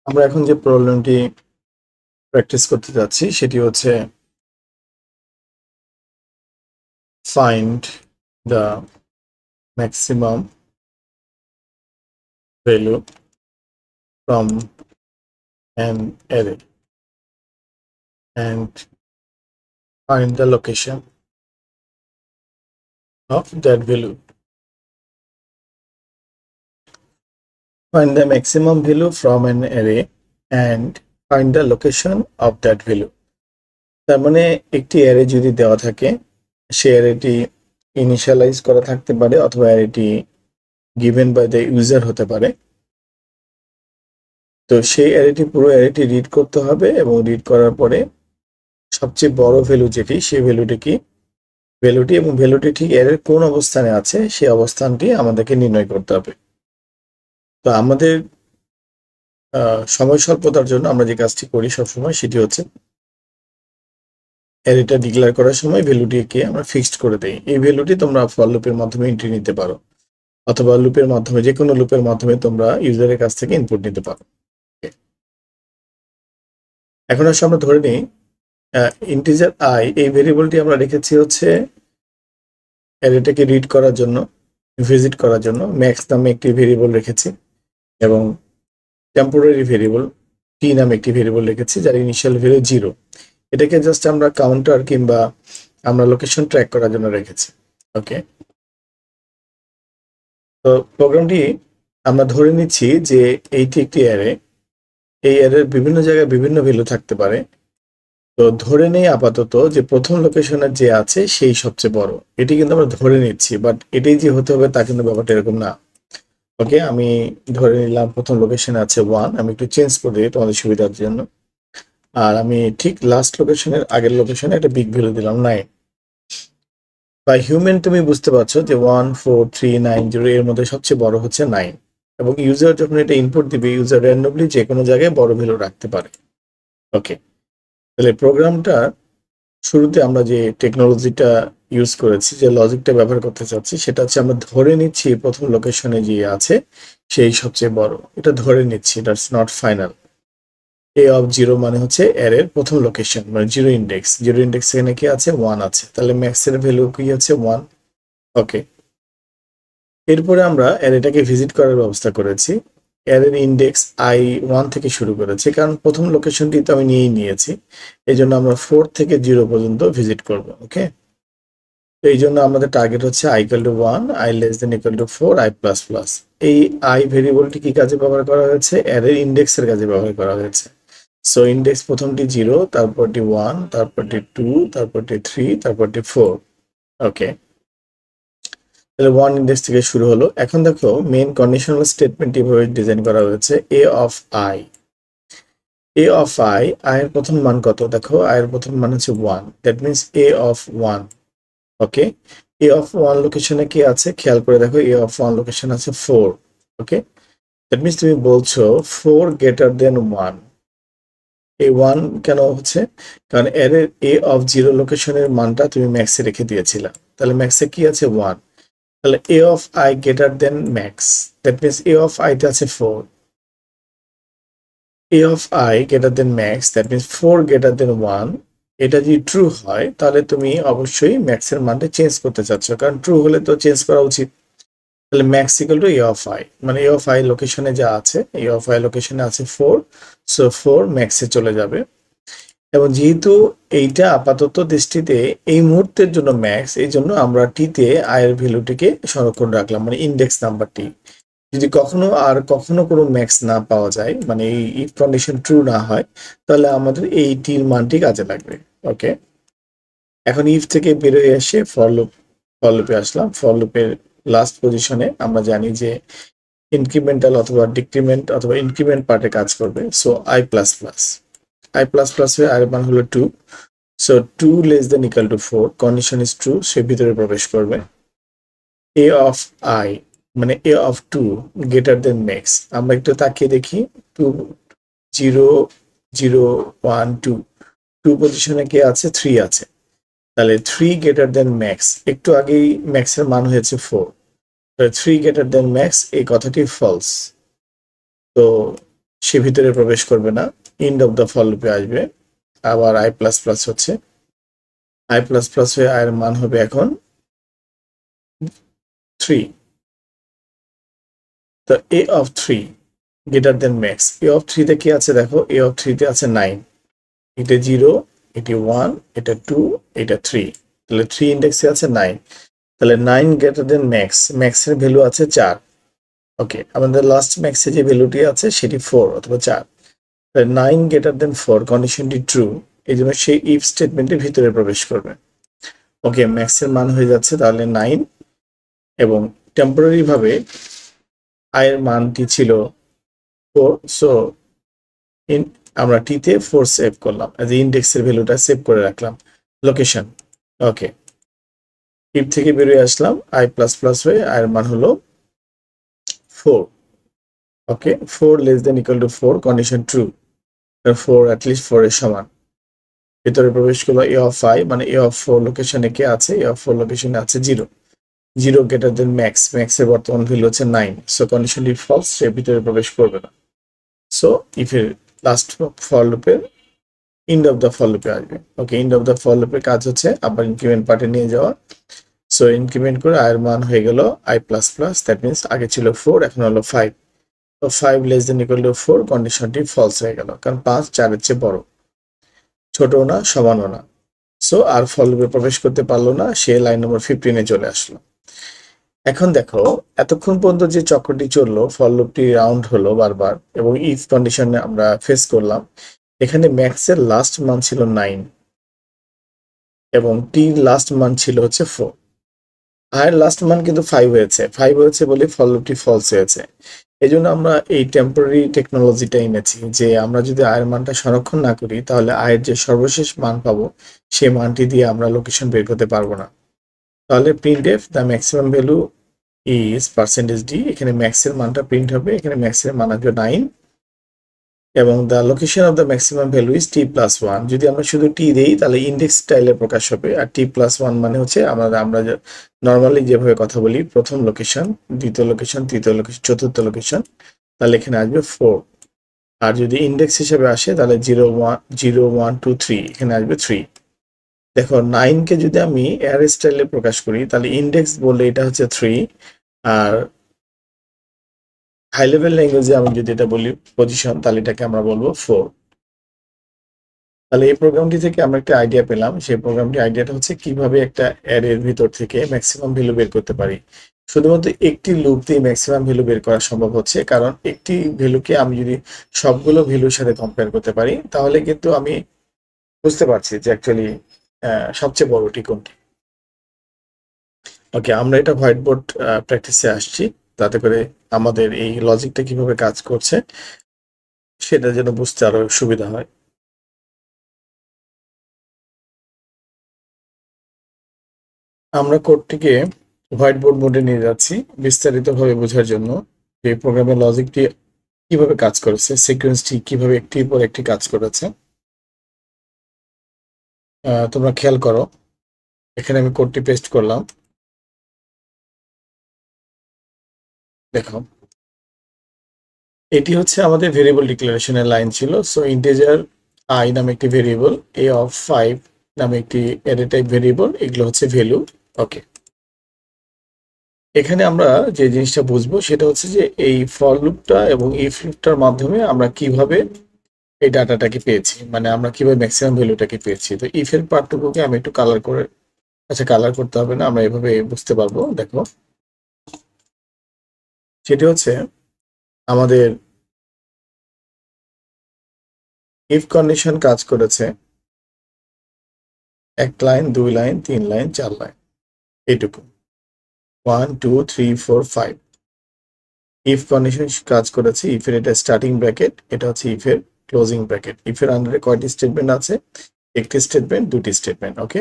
আমরা এখন যে প্রবলেমটি প্র্যাকটিস করতে যাচ্ছি সেটি হচ্ছে find the maximum value from an array and find the location of that value. Find the maximum value from an array and find the location of that value. তার মানে একটি অ্যারে যদি দেওয়া থাকে সেই অ্যারেটি ইনিশিয়ালাইজ করা থাকতে পারে অথবা অ্যারেটি গিভেন বাই দ্য ইউজার হতে পারে। তো সেই পুরো অ্যারেটি রিড করতে হবে এবং রিড করার পরে সবচেয়ে বড় ভ্যালু যেটি সেই ভ্যালুটি এবং ভ্যালুটি ঠিক অ্যারের কোন অবস্থানে আছে সেই অবস্থানটি আমাদেরকে নির্ণয় করতে হবে। তো আমাদের সময় স্বল্পতার জন্য আমরা যে কাজটি করি সবসময় সেটি হচ্ছে অ্যারেটা ডিক্লেয়ার করার সময় ভ্যালুটিকে আমরা ফিক্সড করে দেই। এই ভ্যালুটি তোমরা ফর লুপের মাধ্যমে এন্ট্রি নিতে পারো অথবা লুপের মাধ্যমে যে কোনো লুপের মাধ্যমে তোমরা ইউজারের কাছ থেকে ইনপুট নিতে পারো। এখন আসলে আমরা ধরে নিই ইন্টিজার আই এই ভেরিয়েবলটি আমরা রেখেছি হচ্ছে অ্যারেটাকে রিড করার জন্য, ভিজিট করার জন্য ম্যাক্স নামে একটি ভেরিয়েবল রেখেছি এবং টেম্পোরারি ভেরিয়েবল টি নামে একটি ভেরিয়েবল রেখেছি যার ইনিশিয়াল ভ্যালু 0। এটাকে জাস্ট আমরা কাউন্টার কিংবা আমরা লোকেশন ট্র্যাক করার জন্য রেখেছি। ওকে, তো প্রোগ্রামটি আমরা ধরে নিচ্ছি যে এইটি একটি অ্যারে, এই অ্যারের বিভিন্ন জায়গায় বিভিন্ন ভ্যালু থাকতে পারে। তো ধরে নেই আপাতত যে প্রথম লোকেশনের যে আছে সেই সবচেয়ে বড়, এটি কিন্তু আমরা ধরে নিচ্ছি, বাট এটাই যে হতে হবে তা কিন্তু ব্যাপারটা এরকম না। ওকে, আমি ধরে নিলাম প্রথম লোকেশনে আছে 1, আমি একটু চেঞ্জ করে দিই তোমাদের সুবিধার জন্য। আর আমি ঠিক লাস্ট লোকেশনের আগের লোকেশনে একটা বিগ ভ্যালু দিলাম 9। বাই হিউম্যান তুমি বুঝতে পারছো যে 14390 এর মধ্যে সবচেয়ে বড় হচ্ছে 9 এবং ইউজার যখন এটা ইনপুট দিবে ইউজার র্যান্ডমলি যে কোনো জায়গায় বড় ভ্যালু রাখতে পারে। ওকে, তাহলে প্রোগ্রামটা শুরুতে আমরা যে টেকনোলজিটা ইউজ করেছি, যে লজিকটা ব্যবহার করতে চাচ্ছি সেটা হচ্ছে আমরা ধরে নিচ্ছি প্রথম লোকেশনে যে আছে সেই সবচেয়ে বড়, এটা ধরে নিচ্ছি, that's not final. A of 0 মানে হচ্ছে অ্যারের প্রথম লোকেশন মানে জিরো ইন্ডেক্স এখানে কি আছে 1 আছে, তাহলে ম্যাক্সের ভ্যালু কি আছে 1। ওকে, এরপরে আমরা অ্যারেটাকে ভিজিট করার ব্যবস্থা করেছি। অ্যারের ইন্ডেক্স i1 থেকে শুরু করেছি কারণ প্রথম লোকেশনটি তো আমি নিয়েছি, এই জন্য আমরা 4 থেকে 0 পর্যন্ত ভিজিট করব। ওকে, তো এই জন্য আমাদের টার্গেট হচ্ছে i = 1, i <= 4, i++। এই i ভেরিয়েবলটি কি কাজে ব্যবহার করা হয়েছে? অ্যারের ইন্ডেক্সের কাজে ব্যবহার করা হয়েছে। সো ইন্ডেক্স প্রথমটি 0, তারপরটি 1, তারপরটি 2, তারপরটি 3, তারপরটি 4। ওকে, তাহলে 1 ইন্ডেক্স থেকে শুরু হলো। এখন দেখো মেইন কন্ডিশনাল স্টেটমেন্ট এভাবে ডিজাইন করা হয়েছে a of i। এর প্রথম মান কত? দেখো i এর প্রথম মান হচ্ছে 1, that means a of 1। Okay, a of 1 লোকেশনে কি আছে খেয়াল করে দেখো, a of 1 লোকেশন আছে 4। ওকে, দ্যাট মিন্স তুমি বলছো 4 > 1। এই 1 কেন হচ্ছে? কারণ এর a of 0 লোকেশনের মানটা তুমি ম্যাক্সে রেখে দিয়েছিলা, তাহলে ম্যাক্সে কি আছে 1, তাহলে a of i > max, that means a of i তে আছে 4। a of i > max, that means 4 > 1। এটা যদি ট্রু হয় তাহলে তুমি অবশ্যই ম্যাক্সের মানটা চেঞ্জ করতে চাচ্ছ, কারণ ট্রু হলে তো চেঞ্জ করা উচিত। তাহলে ম্যাক্স = a of i, মানে a of i লোকেশনে যা আছে, a of i লোকেশনে আছে 4, সো 4 ম্যাক্সে চলে যাবে। এবং যেহেতু এইটা আপাতত দৃষ্টিতে এই মুহূর্তের জন্য ম্যাক্স, এই জন্য আমরা টিতে i এর ভ্যালুটিকে সংরক্ষণ রাখলাম, মানে ইন্ডেক্স নাম্বারটি। যদি কখনো কোনো ম্যাক্স না পাওয়া যায়, মানে এই ইফ কন্ডিশন ট্রু না হয়, তাহলে আমাদের এই টির মানটি কাজে লাগবে। ওকে, এখন ইফ থেকে বেরোয় এসে ফর লুপে আসলাম। ফর লুপের লাস্ট পজিশনে আমরা জানি যে ইনক্রিমেন্টাল অথবা ডিক্রিমেন্ট অথবা ইনক্রিমেন্ট পার্টে কাজ করবে। সো i++, হয়ে i এর মান হলো 2। সো 2 <= 4, কন্ডিশন ইজ ট্রু, সে ভিতরে প্রবেশ করবে। a of i মানে a of 2 <= max, আমরা একটু তাকিয়ে দেখি 2 0 0 1 2 পজিশনে কে আছে 3 আছে, তাহলে 3 > max, একটু আগেই ম্যাক্সের মান হয়েছে 4, 3 > max এই কথাটি ফলস। তো সে ভিতরে প্রবেশ করবে না, এন্ড অফ দ্য ফর লুপে আসবে। আবার i প্লাস প্লাস হচ্ছে, i প্লাস প্লাস হয়ে i এর মান হবে এখন 3। তো a of 3 greater than max. a of 3 তে কি আছে দেখো, a অফ 3 তে আছে 9, এটা 0, এটি 1, এটা 2, এটা 3, তাহলে 3 ইন্ডেক্সে আছে 9, তাহলে 9 গ্রেটার দেন ম্যাক্স, ম্যাক্সের ভ্যালু আছে 4। ওকে, আমাদের লাস্ট ম্যাক্সে যে ভ্যালুটি আছে সেটি 4 অথবা 4, তাহলে 9 গ্রেটার দেন 4 কন্ডিশনটি ট্রু, এই জন্য সেই ইফ স্টেটমেন্টের ভিতরে প্রবেশ করবে। ওকে, ম্যাক্সের মান হয়ে যাচ্ছে তাহলে 9, এবং টেম্পোরারি ভাবে i এর মানটি ছিল 4, সো আমরা t তে 4 সেভ করলাম, এজ ইন্ডেক্সের ভ্যালুটা সেভ করে রাখলাম, লোকেশন। ওকে, ইফ থেকে বেরিয়ে আসলাম, i প্লাস প্লাস হয়ে i এর মান হলো 4। ওকে, 4 less than equal to 4 condition true, 4 at least 4 এর সমান। ভিতরে প্রবেশ করলো a অফ i, মানে a অফ 4 লোকেশনে কে আছে, a অফ 4 লোকেশনে আছে 0, 0 গ্রেটার দেন ম্যাক্স, ম্যাক্সের বর্তমান ভ্যালু হচ্ছে 9, সো কন্ডিশনটি ফলস, সে ভিতরে প্রবেশ করবে না। সো ইফের লাস্ট ফর লুপের এন্ড অফ দ্য ফর লুপে আসবে। ওকে, এন্ড অফ দ্য ফর লুপের কাজ হচ্ছে আবার ইনক্রিমেন্ট পার্টে নিয়ে যাওয়া। সো ইনক্রিমেন্ট করে i এর মান হয়ে গেল i plus plus, that means আগে ছিল 4, এখন হলো 5। তো 5 লেস দেন ইকুয়াল টু 4 কন্ডিশনটি ফলস হয়ে গেল, কারণ 5 4 এর চেয়ে বড়, ছোটও না সমানও না। সো আর ফর লুপে প্রবেশ করতে পারলো না, সে লাইন নম্বর 15 এ চলে আসলো। এখন দেখো, এতক্ষণ পর্যন্ত যে চক্রটি চললো, ফর লুপটি রাউন্ড হলো বারবার, এবং ইফ কন্ডিশনে আমরা ফেস করলাম। এখানে ম্যাক্সের লাস্ট মান ছিল 9, এবং টির লাস্ট মান ছিল হচ্ছে 4, আর লাস্ট মান কিন্তু 5 হয়েছে, 5 হয়েছে বলে ফর লুপটি ফলস হয়েছে। এই জন্য আমরা এই টেম্পোরারি টেকনোলজিটা এনেছি, যে আমরা যদি আয়ের মানটা সংরক্ষণ না করি, তাহলে আয়ের যে সর্বশেষ মান পাবো, সেই মানটি দিয়ে আমরা লোকেশন বের করতে পারবো না। তাহলে printf the maximum value is percentage D, এখানে ম্যাক্সের মানটা প্রিন্ট হবে, এখানে ম্যাক্সের মান আসবে 9, এবং the location of the maximum value is T plus 1। যদি আমরা শুধু টি দেই তাহলে ইন্ডেক্স স্টাইলে প্রকাশ হবে, আর টি প্লাস 1 মানে হচ্ছে আমরা নর্মালি যেভাবে কথা বলি, প্রথম লোকেশন, দ্বিতীয় লোকেশন, তৃতীয় লোকেশন, চতুর্থ লোকেশন, তাহলে এখানে আসবে 4। আর যদি ইন্ডেক্স হিসেবে আসে তাহলে 0 1 0 1 2 3, এখানে আসবে 3। দেখো, 9 কে যদি আমি অ্যারে স্টাইলে প্রকাশ করি, তাহলে ইন্ডেক্স বললে এটা হচ্ছে 3, আর হাই লেভেল ল্যাঙ্গুয়েজে আমি যদি এটা বলি পজিশন, তাহলে এটাকে আমরা বলবো 4। তাহলে এই প্রোগ্রামটি থেকে আমরা একটা আইডিয়া পেলাম, সেই প্রোগ্রামটি আইডিয়াটা হচ্ছে কিভাবে একটা অ্যারের ভিতর থেকে ম্যাক্সিমাম ভ্যালু বের করতে পারি। শুধুমাত্র একটি লুপ দিয়ে ম্যাক্সিমাম ভ্যালু বের করা সম্ভব হচ্ছে, কারণ একটি ভ্যালুকে আমি যদি সবগুলো ভ্যালুর সাথে কম্পেয়ার করতে পারি, তাহলে কিন্তু আমি বুঝতে পারছি যে অ্যাকচুয়ালি সবচেয়ে বড়টি কোনটি। ওকে, আমরা এটা হোয়াইট বোর্ড প্র্যাকটিসে আসছি, তাতে করে আমাদের এই লজিকটা কিভাবে কাজ করছে সেটা যেন বুঝতে আরো সুবিধা হয়। আমরা কোডটিকে হোয়াইট বোর্ড মোডে নিয়ে যাচ্ছি বিস্তারিতভাবে বোঝার জন্য, যে প্রোগ্রামের লজিকটি কিভাবে কাজ করেছে, সিকোয়েন্সটি কিভাবে একটির পর একটি কাজ করেছে। তোমরা খেয়াল করো, এখানে আমি কোডটি পেস্ট করলাম, দেখো এটি হচ্ছে আমাদের ভেরিয়েবল ডিক্লারেশনের লাইন ছিল। সো ইন্টিজার আই নামে একটি ভেরিয়েবল, এ অফ 5 নামে একটি অ্যারে টাইপ ভেরিয়েবল, এগুলো হচ্ছে ভ্যালু। ওকে, এখানে আমরা যে জিনিসটা বুঝবো সেটা হচ্ছে যে এই ফর লুপটা এবং ইফ লুপটার মাধ্যমে আমরা কিভাবে এই ডাটাটাকে পেয়েছি, মানে আমরা কিভাবে ম্যাক্সিমাম ভ্যালুটাকে পেয়েছি। তো ইফের পার্টটুকুকে আমি একটু কালার করে, আচ্ছা কালার করতে হবে না, আমরা এভাবে বুঝতে পারবো। দেখো, সেটি হচ্ছে আমাদের ইফ কন্ডিশন কাজ করেছে 1 লাইন, 2 লাইন, 3 লাইন, 4 লাইন, এইটুকু 1 2 3 4 5। ইফ কন্ডিশন কাজ করেছে, ইফের এটা স্টার্টিং ব্র্যাকেট, এটা হচ্ছে ইফের ক্লোজিং ব্র্যাকেট। ইফের আন্ডারে কয়টি স্টেটমেন্ট আছে, একটি স্টেটমেন্ট, দুটি স্টেটমেন্ট। ওকে,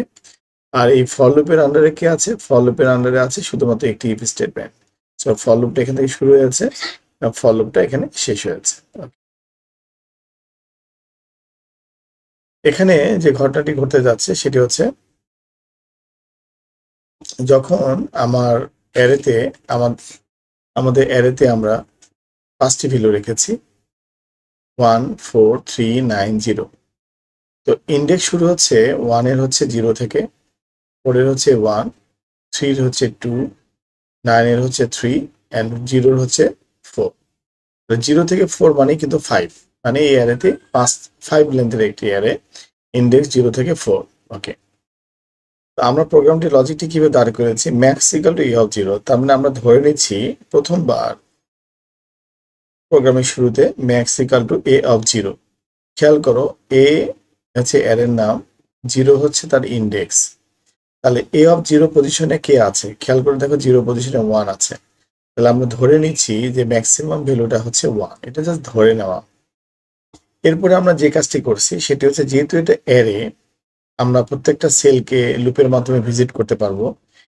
আর এই ফর লুপের আন্ডারে কি আছে, ফর লুপের আন্ডারে আছে শুধুমাত্র একটি ইফ স্টেটমেন্ট। সো ফর লুপটা এখান থেকে শুরু হয়েছে, ফর লুপটা এখানে শেষ হয়েছে। এখানে যে ঘটনাটি ঘটতে যাচ্ছে সেটি হচ্ছে, যখন আমার অ্যারেতে আমাদের অ্যারেতে আমরা 5টি ভ্যালু রেখেছি, 14390। তো ইন্ডেক্স শুরু হচ্ছে 1 এর হচ্ছে 0 থেকে, 4 এর হচ্ছে 1, 3 এর হচ্ছে 2, 9 এর হচ্ছে 3 এন্ড 0 এর হচ্ছে 4। তো 0 থেকে 4 মানে কিন্তু 5, মানে এই অ্যারেতে 5 লেন্থের একটি অ্যারে, ইন্ডেক্স 0 থেকে 4। ওকে, তো আমরা প্রোগ্রামটি লজিকটি কিভাবে দাঁড় করেছি, max equal to a of 0, তার মানে আমরা ধরে নিচ্ছি প্রথমবার প্রোগ্রামের শুরুতে max equal to a of 0। খেয়াল করো, এ হচ্ছে অ্যারের নাম, 0 হচ্ছে তার ইন্ডেক্স। তাহলে এ অফ 0 পজিশনে কে আছে, খেয়াল করে দেখো 0 পজিশনে 1 আছে। তাহলে আমরা ধরে নিচ্ছি যে ম্যাক্সিমাম ভ্যালুটা হচ্ছে 1, এটা জাস্ট ধরে নেওয়া। এরপরে আমরা যে কাজটি করছি সেটি হচ্ছে, যেহেতু এটা অ্যারে, আমরা প্রত্যেকটা সেলকে লুপের মাধ্যমে ভিজিট করতে পারবো,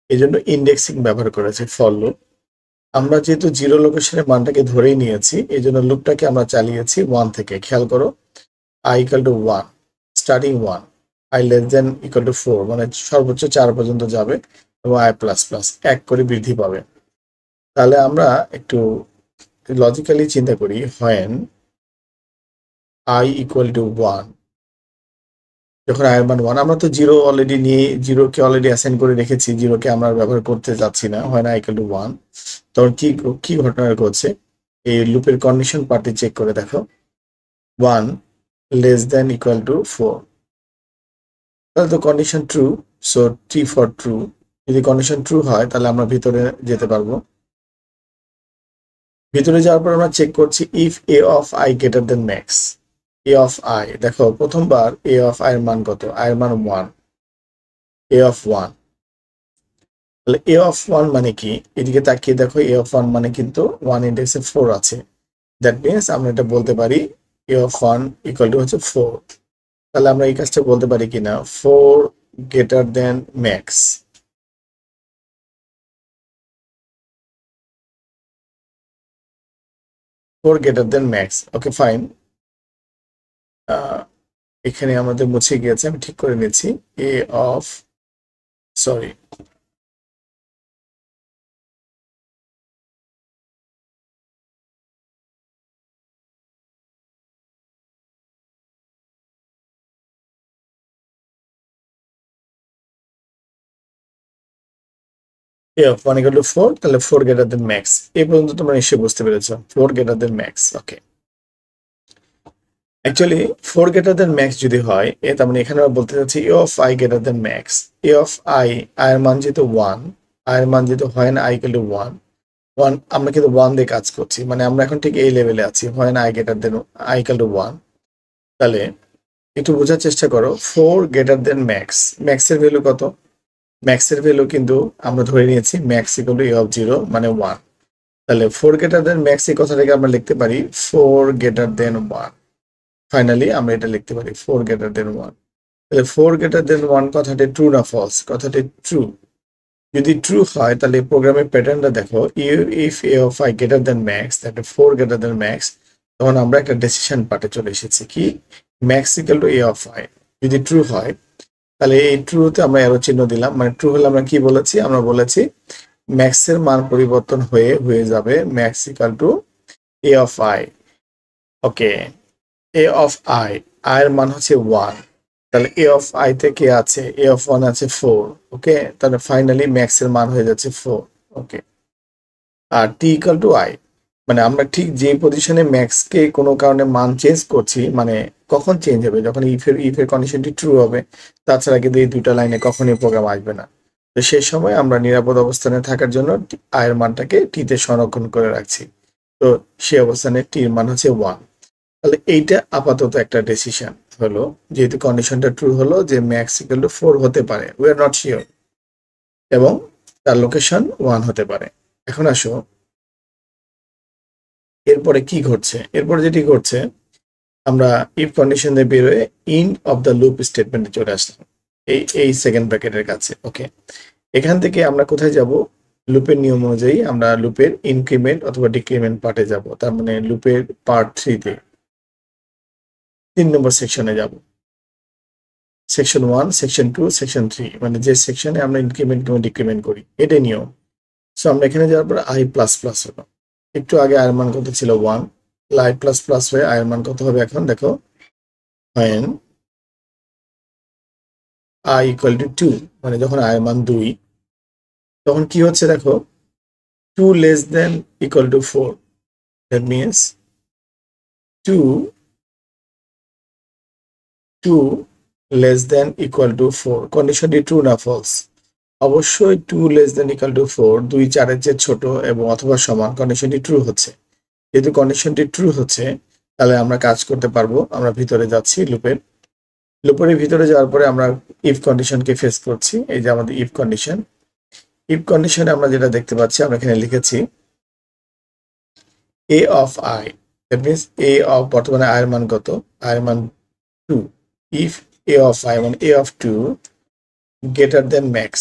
এই জন্য ইন্ডেক্সিং ব্যবহার করেছি, ফর লুপ। আমরা যেহেতু 0 লোকেশনের মানটাকে ধরেই নিয়েছি, এই জন্য লুপটাকে আমরা চালিয়েছি 1 থেকে। খেয়াল করো, i equal to 1, starting 1, i less than equal to 4, মানে সর্বোচ্চ 4 পর্যন্ত যাবে, এবং i প্লাস প্লাস 1 করে বৃদ্ধি পাবে। তাহলে আমরা একটু লজিক্যালি চিন্তা করি, when i ইকুয়াল টু 1, যখন i এর মান 1, আমরা তো 0 অলরেডি নিয়ে 0 কে অলরেডি অ্যাসাইন করে রেখেছি, 0 কে আমরা ব্যবহার করতে যাচ্ছি না। when i ইকুয়াল টু 1, তখন কি ঘটনা ঘটছে, এই লুপের কন্ডিশন পার্টটি চেক করে দেখো, 1 লেস দেন ইকুয়াল টু 4, তাহলে তো condition true, so T for true. যদি কন্ডিশন ট্রু হয় তাহলে আমরা ভিতরে যেতে পারবো। ভিতরে যাওয়ার পর আমরা চেক করছি if A of I greater than max. A of I, দেখো প্রথমবার এ অফ আই এর মান কত, আই এর মান 1, এ অফ 1। তাহলে এ অফ 1 মানে কি, এদিকে তাকিয়ে দেখো, এ অফ 1 মানে কিন্তু 1 ইন্ডেক্সে 4 আছে। দ্যাট মিনস আমরা এটা বলতে পারি এ অফ 1 ইকুয়াল টু হচ্ছে 4। তাহলে আমরা এই কাজটা বলতে পারি কিনা, 4 greater than max. 4 greater than max, okay fine. এখানে আমাদের মুছে গিয়েছে, আমি ঠিক করে নিচ্ছি। A of, sorry, A of 1 equal to 4, তাহলে 4 গ্রেটার দেন ম্যাক্স। এই পর্যন্ত তোমরা নিশ্চয়ই বুঝতে পেরেছো, 4 greater than max. Okay, actually 4 greater than max যদি হয়, তার মানে এখানে আমরা বলতে চাচ্ছি A of I greater than max. A of I, I এর মান যেহেতু 1, আই এর মান যেহেতু হয় না আই ইকুয়াল টু 1, আমরা কিন্তু 1 দিয়ে কাজ করছি, মানে আমরা এখন ঠিক এই লেভেলে আছি, হয় না i greater than i equal to 1। তাহলে একটু বোঝার চেষ্টা করো, 4 গ্রেটার দেন ম্যাক্স, ম্যাক্সের ভ্যালু কত, ম্যাক্সের ভ্যালু কিন্তু আমরা ধরে নিয়েছি max equal to a of 0 মানে 1। তাহলে 4 গ্রেটার দেন ম্যাক্স, এই কথাটাকে আমরা লিখতে পারি 4 গ্রেটার দেন 1। ফাইনালি আমরা এটা লিখতে পারি 4 গ্রেটার দেন 1। তাহলে 4 গ্রেটার দেন 1 কথাটি ট্রু না ফলস, কথাটি ট্রু। যদি ট্রু হয় তাহলে প্রোগ্রামের প্যাটার্নটা দেখো, if A of I greater than max, তাহলে 4 গ্রেটার দেন ম্যাক্স, তখন আমরা একটা ডিসিশন পার্টে চলে এসেছি, কি max equal to a of I. যদি ট্রু হয় তাহলে এই ট্রুতে আমরা অ্যারো চিহ্ন দিলাম, মানে ট্রু হলে আমরা কি বলেছি, আমরা বলেছি ম্যাক্সের মান পরিবর্তন হয়ে যাবে max equal to a of I. Okay, A of I, I এর মান হচ্ছে 1, তাহলে এ অফ আই তে কে আছে, এ অফ 1 আছে 4। ওকে, তাহলে ফাইনালি ম্যাক্স এর মান হয়ে যাচ্ছে 4। ওকে, আর টি ইকুয়াল টু আই, মানে আমরা ঠিক যে পজিশনে ম্যাক্স কে কোনো কারণে মান চেঞ্জ করছি, মানে কখন চেঞ্জ হবে, যখন ইফের কন্ডিশনটি ট্রু হবে, তাছাড়া কিন্তু এই দুটো লাইনে কখনোই প্রোগ্রাম আসবে না। তো সেই সময় আমরা নিরাপদ অবস্থানে থাকার জন্য আয়ের মানটাকে টিতে সংরক্ষণ করে রাখছি। তো সেই অবস্থানে টির মান হচ্ছে 1। তাহলে এইটা আপাতত একটা ডিসিশন হলো, যেহেতু কন্ডিশনটা ট্রু হলো যে ম্যাক্স ইকুয়াল টু 4 হতে পারে, উই আর নট শিওর, এবং তার লোকেশন 1 হতে পারে। এখন আসো এরপরে কি ঘটছে, এরপরে যেটি ঘটছে, আমরা ইফ কন্ডিশন দিয়ে বেরোয় ইন অফ দ্য লুপ স্টেটমেন্টে চলে আসলাম, এই সেকেন্ড ব্র্যাকেটের কাছে। ওকে, এখান থেকে আমরা কোথায় যাব, লুপের নিয়ম অনুযায়ী আমরা লুপের ইনক্রিমেন্ট অথবা ডিক্রিমেন্ট পার্টে যাব, তার মানে লুপের পার্ট 3-তে 3 নম্বর সেকশনে যাব, সেকশন 1, সেকশন 2, সেকশন 3, মানে যে সেকশনে আমরা ইনক্রিমেন্ট কিংবা ডিক্রিমেন্ট করি, এটাই নিয়ম। সো আমরা এখানে যাওয়ার পর আই প্লাস প্লাস হলো, একটু আগে আর মান কত ছিল 1, আই প্লাস প্লাস হয়ে আই এর মান কত হবে এখন দেখো, when i ইকুয়াল টু 2, মানে যখন i এর মান 2, তখন কি হচ্ছে দেখো, 2 less than equal to 4, that means 2 less than equal to 4, কন্ডিশনটি ট্রু না ফলস? অবশ্যই 2 লেস দেন ইকুয়াল টু 4 2 4 এর চেয়ে ছোট এবং অথবা সমান, কন্ডিশনটি ট্রু হচ্ছে। যেহেতু কন্ডিশনটি ট্রু হচ্ছে, তাহলে আমরা কাজ করতে পারবো। আমরা ভিতরে যাচ্ছি লুপের ভিতরে যাওয়ার পরে আমরা ইফ কন্ডিশনকে ফেস করছি। এই যে আমাদের ইফ কন্ডিশনে আমরা যেটা দেখতে পাচ্ছি, আমরা এখানে লিখেছি a of i, that means a of, বর্তমানে i এর মান কত, i এর মান 2, if a of i মানে a of 2 greater than max।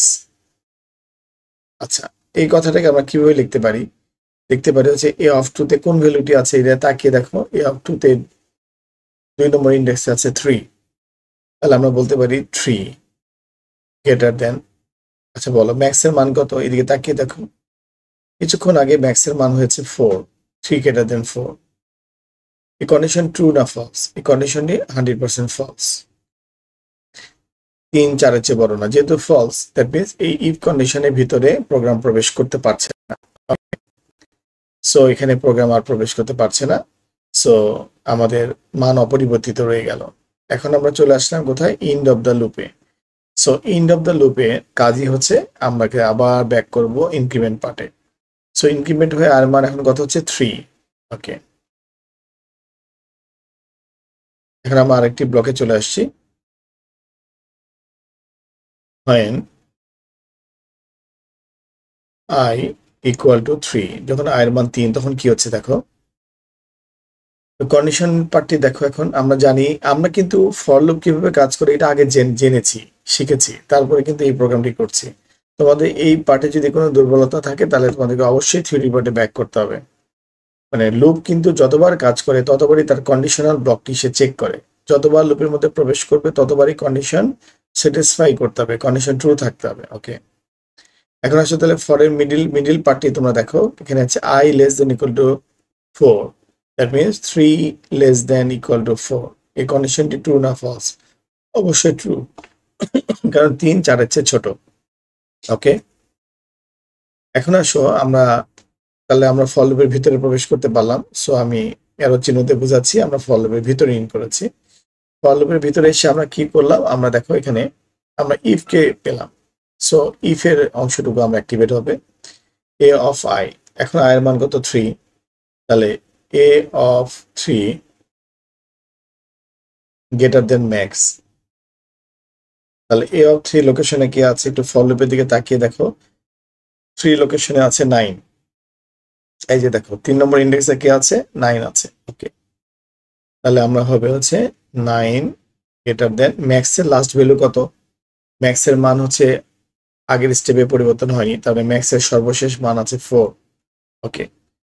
আচ্ছা, এই কথাটাকে আমরা কিভাবে লিখতে পারি হচ্ছে a of 2 তে কোন ভ্যালুটি আছে এটা তাকিয়ে দেখো, a of 2 তে 2 নম্বর ইন্ডেক্সে আছে 3, তাহলে আমরা বলতে পারি 3 গ্রেটার দেন, আচ্ছা বলো ম্যাক্স এর মান কত, এদিকে তাকিয়ে দেখো, কিছুক্ষণ আগে ম্যাক্স এর মান হয়েছে 4, 3 গ্রেটার দেন 4। এই কন্ডিশন ট্রু না ফলস? এই কন্ডিশনটি 100% ফলস। 3 4 এর চেয়ে বড় না, যেহেতু ফলস, দ্যাট মিনস এই ইফ কন্ডিশনের ভিতরে প্রোগ্রাম প্রবেশ করতে পারছে না। সো এখানে প্রোগ্রাম আর প্রবেশ করতে পারছে না, সো আমাদের মান অপরিবর্তিত রয়ে গেল। এখন আমরা চলে আসলাম কোথায়, এন্ড অফ দ্য লুপে। সো এন্ড অফ দ্য লুপে কাজই হচ্ছে আমাকে আবার ব্যাক করব ইনক্রিমেন্ট পার্টে। সো ইনক্রিমেন্ট হয়ে আর মান এখন কত হচ্ছে 3। ওকে, এখন আমরা আরেকটি ব্লকে চলে আসছি, when i ইকুয়াল টু 3, যখন i এর মান 3 তখন কি হচ্ছে দেখো, কন্ডিশন পার্টটি দেখো। এখন আমরা জানি, আমরা কিন্তু ফর লুপ কিভাবে কাজ করে এটা আগে জেনেছি, শিখেছি, তারপরে কিন্তু এই প্রোগ্রামটি করছি। তোমাদের এই পার্টে যদি কোনো দুর্বলতা থাকে তাহলে তোমাদেরকে অবশ্যই থিওরি পার্টে ব্যাক করতে হবে। মানে লুপ কিন্তু যতবার কাজ করে ততবারই তার কন্ডিশনাল ব্লকটি সে চেক করে, যতবার লুপের মধ্যে প্রবেশ করবে ততবারই কন্ডিশন স্যাটিসফাই করতে হবে, কন্ডিশন ট্রু থাকতে হবে। ওকে, এখন আসলে তাহলে ফরের মিডিল পার্টটি তোমরা দেখো, এখানে আছে i less than equal to 4, that means 3 less than equal to 4। এই কন্ডিশনটি ট্রু না ফলস? অবশ্যই ট্রু, কারণ 3 4 এর চেয়ে ছোট। ওকে, এখন আসো তাহলে আমরা ফর লুপের ভিতরে প্রবেশ করতে পারলাম। সো আমি এরো চিহ্নতে বোঝাচ্ছি আমরা ফর লুপের ভিতরে ইন করেছি। ফর লুপের ভিতরে এসে আমরা কি করলাম, আমরা দেখো এখানে আমরা ইফ কে পেলাম। সো ইফ এর অংশটুকু আমরা অ্যাক্টিভেট হবে, a of i, এখন i এর মান কত 3, তাহলে a of 3 greater than max. তাহলে a of 3 লোকেশনে কি আছে, একটু ফর লুপের দিকে তাকিয়ে দেখো, 3 লোকেশনে আছে 9। এই যে দেখো 3 নম্বর ইন্ডেক্সে কি আছে, 9 আছে। ওকে, তাহলে আমরা হবে হচ্ছে 9 গ্রেটার দেন ম্যাক্স এর লাস্ট ভ্যালু কত, ম্যাক্স এর মান হচ্ছে আগের স্টেপে পরিবর্তন হয়নি, তাহলে ম্যাক্স এর সর্বশেষ মান আছে 4। ওকে,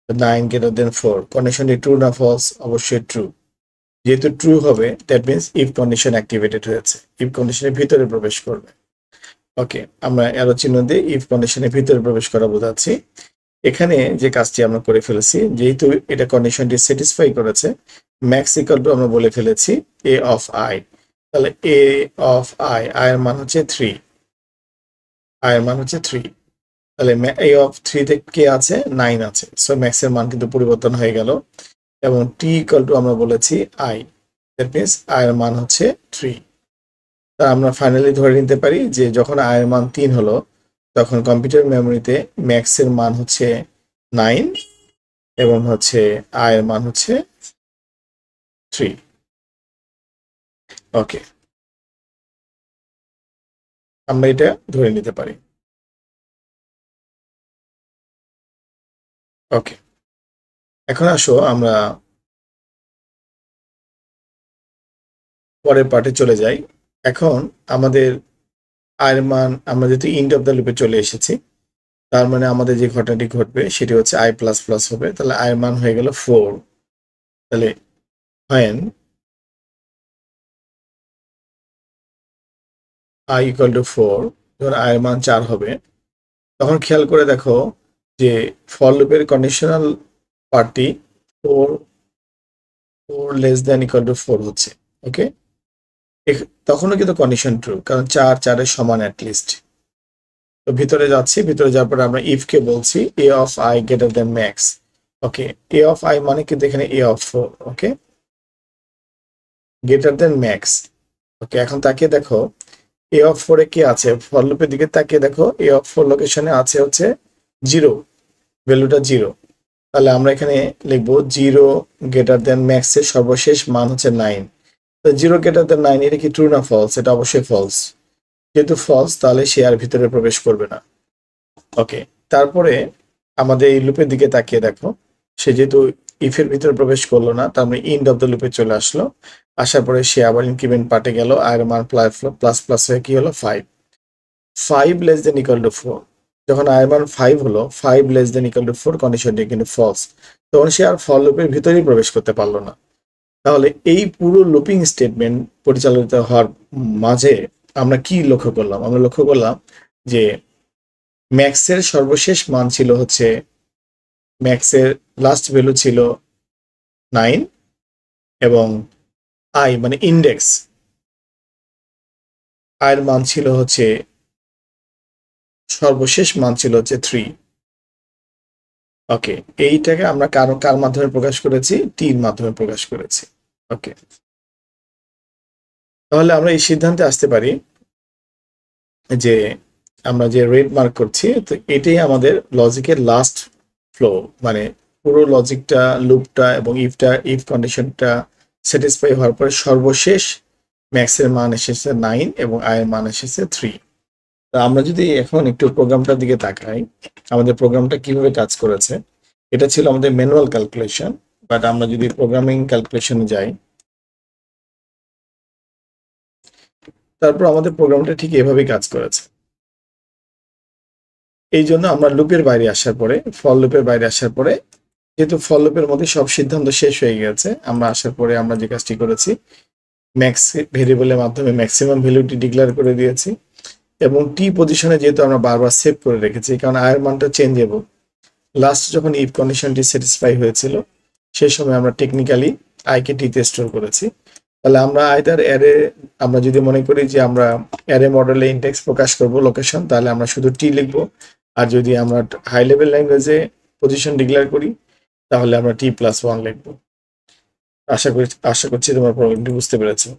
9 গ্রেটার দেন 4, কন্ডিশনটি ট্রু না ফলস? অবশ্যই ট্রু। যেহেতু ট্রু হবে, that means if condition activated হয়েছে, ইফ কন্ডিশনের ভিতরে প্রবেশ করবে। ওকে, আমরা এরো চিহ্ন দিয়ে ইফ কন্ডিশনের ভিতরে প্রবেশ করা বোঝাচ্ছি। এখানে যে কাজটি আমরা করে ফেলেছি, যেহেতু এটা কন্ডিশনটি স্যাটিসফাই করেছে, ম্যাক্স ইকুয়াল টু আমরা বলে ফেলেছি a of i, তাহলে a of i, i এর মান হচ্ছে 3, i এর মান হচ্ছে 3, তাহলে a of 3 তে কে আছে, 9 আছে। সো ম্যাক্স এর মান কিন্তু পরিবর্তন হয়ে গেল, এবং t ইকুয়াল টু আমরা বলেছি i, দ্যাট মিনস i এর মান হচ্ছে 3। তা আমরা ফাইনালি ধরে নিতে পারি যে যখন i এর মান 3 হলো, তখন কম্পিউটার মেমোরিতে ম্যাক্স এর মান হচ্ছে 9 এবং হচ্ছে i এর মান হচ্ছে 3। ওকে, আমরা এটা ধরে নিতে পারি। ওকে, এখন আসো আমরা পরের পার্টে চলে যাই। এখন আমাদের i এর মান, আমরা যেহেতু এন্ড অফ দ্য লুপে চলে এসেছি, তার মানে আমাদের যে ঘটনাটি ঘটবে সেটি হচ্ছে i প্লাস প্লাস হবে। তাহলে i এর মান হয়ে গেল 4। তাহলে when i ইকুয়াল টু 4, যখন i এর মান 4 হবে, তখন খেয়াল করে দেখো যে ফর লুপের কন্ডিশনাল পার্টটি 4 4 হচ্ছে, ওকে। তখনও কিন্তু কন্ডিশন ট্রু, কারণ 4 সমান অ্যাটলিস্ট। তো ভিতরে যাচ্ছি, ভিতরে যাওয়ার পরে আমরা ইফ কে বলছি A of I greater than max, okay. A of I মানে কিন্তু এখানে A of 4, okay, greater than max, okay. এখন তাকিয়ে দেখো এ অফ 4 এ কি আছে, ফর লুপের দিকে তাকিয়ে দেখো এ অফ 4 লোকেশনে আছে হচ্ছে 0, ভ্যালুটা 0। তাহলে আমরা এখানে লিখবো 0 গ্রেটার দেন ম্যাক্স এর সর্বশেষ মান হচ্ছে 9। তো 0 গ্রেটার দেন 9, এটা কি ট্রু না ফলস? এটা অবশ্যই ফলস। যেহেতু ফলস, তাহলে সে আর ভিতরে প্রবেশ করবে না, ওকে। তারপরে আমাদের এই লুপের দিকে তাকিয়ে দেখো, সে যেহেতু ইফের ভিতরে প্রবেশ করলো না, তার মানে ইন্ড অফ দ্য লুপে চলে আসলো। আসার পরে সে আবার ইনক্রিমেন্ট পার্টে গেল, আর মান প্লাস প্লাস হয়ে কি হলো 5। 5 লেস দেন ইকুয়াল টু 4, যখন আয়ের মান 5 হলো, 5 লেস দেন ইকুয়াল টু 4 কন্ডিশনটি কিন্তু ফলস, তখন সে আর ফর লুপের ভিতরেই প্রবেশ করতে পারলো না। তাহলে এই পুরো লুপিং স্টেটমেন্ট পরিচালিত হওয়ার মাঝে আমরা কি লক্ষ্য করলাম? আমরা লক্ষ্য করলাম যে ম্যাক্সের সর্বশেষ মান ছিল হচ্ছে, ম্যাক্সের লাস্ট ভ্যালু ছিল 9, এবং আই মানে ইন্ডেক্স আয়ের মান ছিল হচ্ছে, সর্বশেষ মান ছিল হচ্ছে 3, ওকে। এইটাকে আমরা কার মাধ্যমে প্রকাশ করেছি? টির মাধ্যমে প্রকাশ করেছি, ওকে। তাহলে আমরা এই সিদ্ধান্তে আসতে পারি যে আমরা যে রেড মার্ক করছি, তো এটাই আমাদের লজিকের লাস্ট ফ্লো, মানে পুরো লজিকটা, লুপটা এবং ইফ কন্ডিশনটা স্যাটিসফাই হওয়ার পরে সর্বশেষ ম্যাক্সের মান এসেছে 9 এবং আয়ের মান এসেছে 3। আমরা যদি এখন একটু প্রোগ্রামটার দিকে তাকাই, আমাদের প্রোগ্রামটা কিভাবে কাজ করেছে। এটা ছিল আমাদের ম্যানুয়াল ক্যালকুলেশন, বাট আমরা যদি প্রোগ্রামিং ক্যালকুলেশনে যাই, তারপর আমাদের প্রোগ্রামটা ঠিক এভাবেই কাজ করেছে। এই জন্য আমরা লুপের বাইরে আসার পরে, ফর লুপের বাইরে আসার পরে, যেহেতু ফর লুপের মধ্যে সব সিদ্ধান্ত শেষ হয়ে গেছে, আমরা আসার পরে আমরা যে কাজটি করেছি, ম্যাক্স ভেরিয়েবলের মাধ্যমে ম্যাক্সিমাম ভ্যালুটি ডিক্লেয়ার করে দিয়েছি, এবং টি পজিশনে যেহেতু আমরা বারবার সেভ করে রেখেছি, কারণ আয়ের মানটা চেঞ্জেবল। লাস্ট যখন ইফ কন্ডিশনটি স্যাটিসফাই হয়েছিল, সেই সময় আমরা টেকনিক্যালি আইকে টিতে স্টোর করেছি। তাহলে আমরা আইদার অ্যারে, আমরা যদি মনে করি যে আমরা অ্যারে মডেলে ইনডেক্স প্রকাশ করব লোকেশন, তাহলে আমরা শুধু টি লিখব। আর যদি আমরা হাই লেভেল ল্যাঙ্গুয়েজে পজিশন ডিক্লেয়ার করি, তাহলে আমরা T+1 লিখব। আশা করছি তোমার প্রবলেমটি বুঝতে পেরেছো।